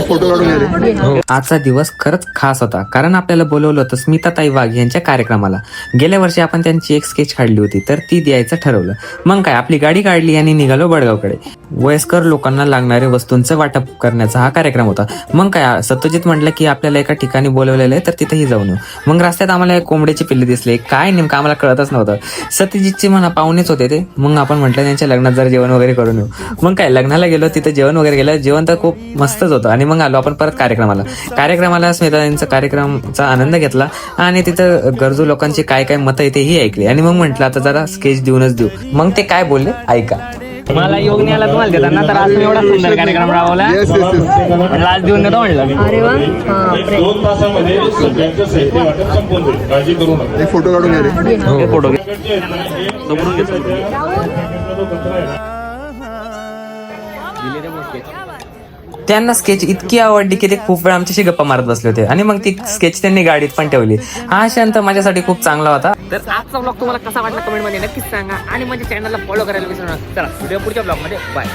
Photo काढून गेले. आजचा दिवस खरंच खास होता, कारण आपल्याला बोलवलं होतं स्मिताताई वाघ यांच्या कार्यक्रमाला. गेल्या वर्षी आपण त्यांची एक स्केच काढली होती, तर ती द्यायचं ठरवलं. मग काय, आपली गाडी काढली आणि निघालो बडगावकडे. वयस्कर लोकांना लागणाऱ्या वस्तूंचं वाटप करण्याचा हा कार्यक्रम होता. मग काय, सत्यजित म्हटलं की आपल्याला एका ठिकाणी बोलवलेलं आहे, तर तिथेही जाऊन येऊ. मग रस्त्यात आम्हाला एक कोंबड्याची पिल्ले दिसले. काय नेमकं आम्हाला कळतच नव्हतं. सत्यजितचे म्हणा पाहुणेच होते ते. मग आपण म्हटलं त्यांच्या लग्नात जर जेवण वगैरे करून येऊ. मग काय, लग्नाला गेलो, तिथे जेवण वगैरे गेलं. जेवण तर खूप मस्तच होतं. आणि मग आलो आपण परत कार्यक्रमाला स्मिताताईंचा कार्यक्रमचा आनंद घेतला आणि तिथं गरजू लोकांची काय काय मतं येते ही ऐकली. आणि मग म्हटलं आता जरा स्केच देऊनच देऊ. मग ते काय बोलले ऐका. मला योग नाही आला तुम्हाला देताना, तर आज एवढा सुंदर कार्यक्रम राबवला. लाच देऊन देतो म्हणलं. अरे वा. 2 तासामध्ये सगळ्यांचं साहित्य वाटप संपवून जाईल, काळजी करू नका. फोटो काढून गेले. फोटो त्यांना स्केच इतकी आवडली की ते खूप वेळ आमच्याशी गप्पा मारत बसले होते. आणि मग ती स्केच त्यांनी गाडीत पण ठेवली. हा क्षण तर माझ्यासाठी खूप चांगला होता. तर आजचा ब्लॉग तुम्हाला कसा वाटला कमेंट मध्ये नक्कीच सांगा. आणि माझ्या चॅनलला फॉलो करायला विसरू नका. चला, व्हिडिओ पुढच्या ब्लॉग मध्ये बाय.